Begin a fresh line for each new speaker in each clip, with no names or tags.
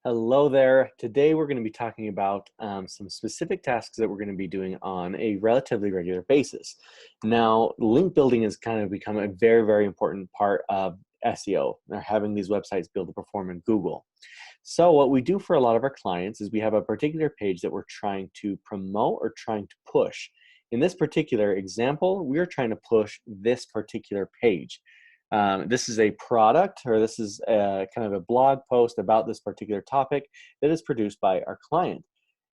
Hello there. Today we're going to be talking about some specific tasks that we're going to be doing on a relatively regular basis. Now, link building has kind of become a very, very important part of SEO, or having these websites be able to perform in Google. So what we do for a lot of our clients is we have a particular page that we're trying to promote or trying to push. In this particular example, we are trying to push this particular page. This is a product, or this is kind of a blog post about this particular topic that is produced by our client.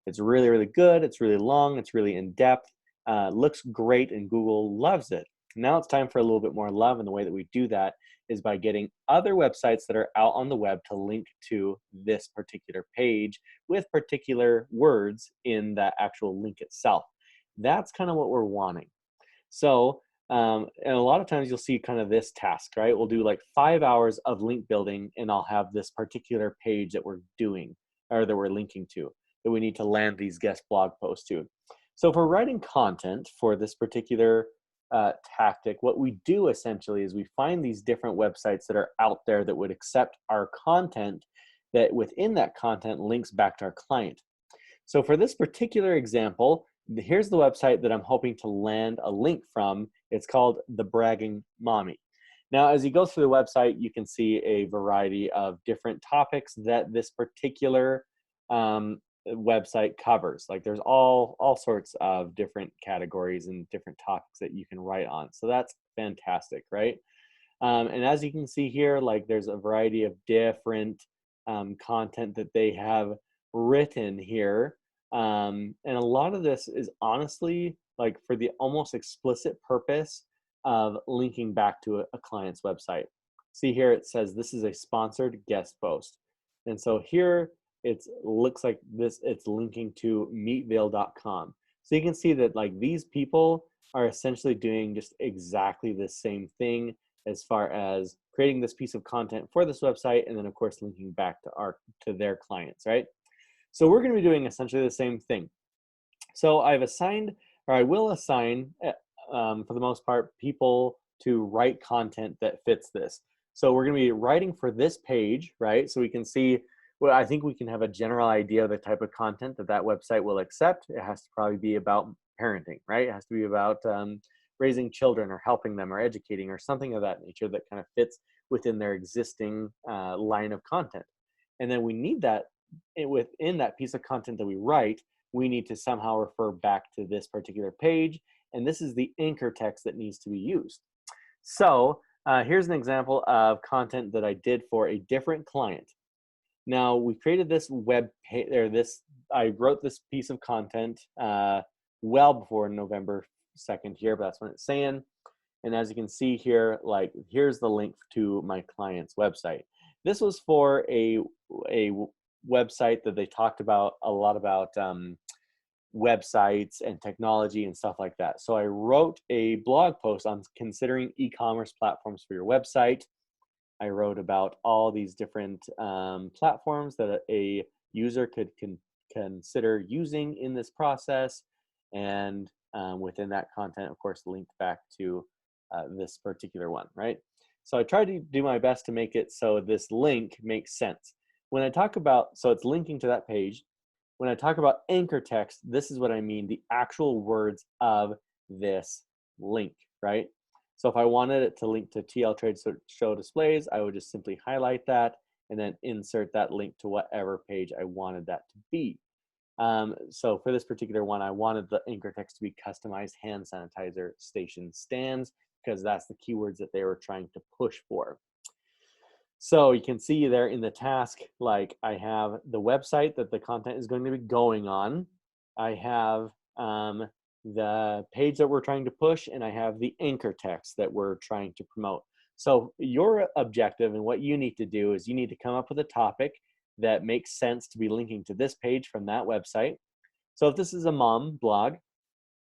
It's really, really good. It's really long. It's really in depth. Looks great, and Google loves it. Now it's time for a little bit more love, and the way that we do that is by getting other websites that are out on the web to link to this particular page with particular words in that actual link itself. That's kind of what we're wanting. So, and a lot of times you'll see kind of this task, right? We'll do like 5 hours of link building, and I'll have this particular page that we're doing or that we're linking to that we need to land these guest blog posts to. So if we're writing content for this particular tactic, what we do essentially is we find these different websites that are out there that would accept our content, that within that content links back to our client. So for this particular example, here's the website that I'm hoping to land a link from. It's called The Bragging Mommy. Now, as you go through the website, you can see a variety of different topics that this particular website covers. Like there's all sorts of different categories and different topics that you can write on. So that's fantastic, right? And as you can see here, like there's a variety of different content that they have written here. And a lot of this is honestly like for the almost explicit purpose of linking back to a client's website. See here, it says this is a sponsored guest post. And so here it looks like this, it's linking to meatvale.com. So you can see that like these people are essentially doing just exactly the same thing as far as creating this piece of content for this website, and then of course linking back to their clients, right? So we're going to be doing essentially the same thing. So I've assigned, or I will assign, for the most part, people to write content that fits this. So we're going to be writing for this page, right? So we can see, well, I think we can have a general idea of the type of content that that website will accept. It has to probably be about parenting, right? It has to be about raising children or helping them or educating or something of that nature that kind of fits within their existing line of content. And then we need that within that piece of content that we write, we need to somehow refer back to this particular page. And this is the anchor text that needs to be used. So here's an example of content that I did for a different client. Now we created this web page, or I wrote this piece of content well before November 2nd here, but that's when it's saying. And as you can see here, like here's the link to my client's website. This was for a website that they talked about a lot about websites and technology and stuff like that. So I wrote a blog post on considering e-commerce platforms for your website. I wrote about all these different platforms that a user could consider using in this process, and within that content, of course, linked back to this particular one, right? So I tried to do my best to make it so this link makes sense. When I talk about, so it's linking to that page. When I talk about anchor text, this is what I mean, the actual words of this link, right? So if I wanted it to link to TL Trade Show displays, I would just simply highlight that and then insert that link to whatever page I wanted that to be. So for this particular one, I wanted the anchor text to be customized hand sanitizer station stands, because that's the keywords that they were trying to push for. So you can see there in the task, like I have the website that the content is going to be going on. I have the page that we're trying to push, and I have the anchor text that we're trying to promote. So your objective and what you need to do is you need to come up with a topic that makes sense to be linking to this page from that website. So if this is a mom blog,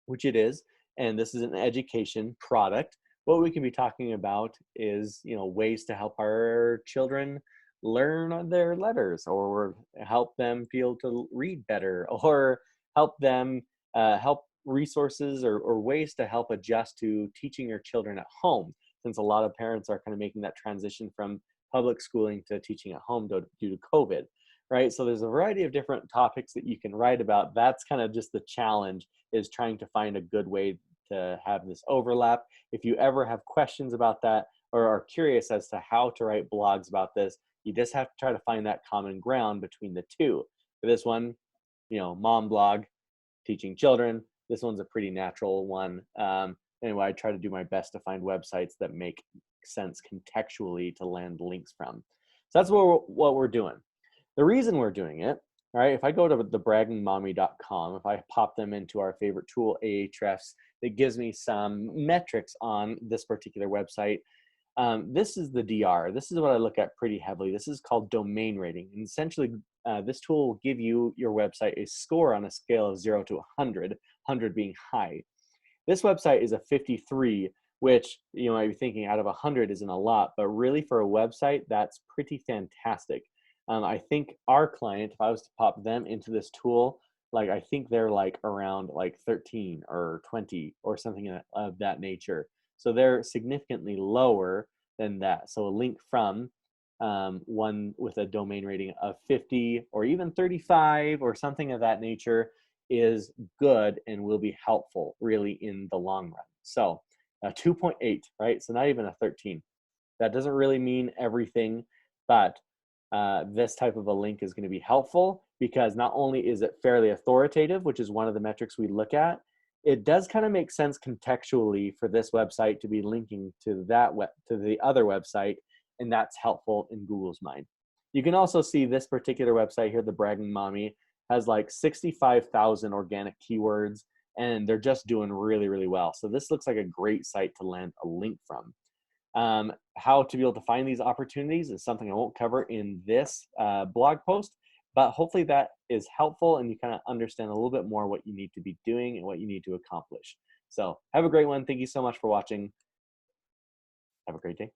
which it is, and this is an education product, what we can be talking about is, ways to help our children learn their letters, or help them be able to read better, or help them help resources or ways to help adjust to teaching your children at home, since a lot of parents are kind of making that transition from public schooling to teaching at home due to COVID. right? So there's a variety of different topics that you can write about. That's kind of just the challenge, is trying to find a good way to have this overlap. If you ever have questions about that or are curious as to how to write blogs about this, you just have to try to find that common ground between the two. For this one, mom blog, teaching children. This one's a pretty natural one. Anyway, I try to do my best to find websites that make sense contextually to land links from. So that's what we're doing. The reason we're doing it, all right, if I go to thebraggingmommy.com, if I pop them into our favorite tool, Ahrefs, it gives me some metrics on this particular website. This is the DR. This is what I look at pretty heavily. This is called domain rating. And essentially, this tool will give you your website a score on a scale of 0 to 100, 100 being high. This website is a 53, which you might be thinking out of 100 isn't a lot, but really for a website, that's pretty fantastic. I think our client, if I was to pop them into this tool, like I think they're like around like 13 or 20 or something of that nature. So they're significantly lower than that. So a link from one with a domain rating of 50 or even 35 or something of that nature is good and will be helpful really in the long run. So 2.8, right? So not even a 13. That doesn't really mean everything, but this type of a link is going to be helpful because not only is it fairly authoritative, which is one of the metrics we look at, it does kind of make sense contextually for this website to be linking to to the other website, and that's helpful in Google's mind. You can also see this particular website here, the Bragging Mommy, has like 65,000 organic keywords, and they're just doing really, really well. So this looks like a great site to land a link from. How to be able to find these opportunities is something I won't cover in this blog post, but hopefully that is helpful and you kind of understand a little bit more what you need to be doing and what you need to accomplish. So have a great one. Thank you so much for watching. Have a great day.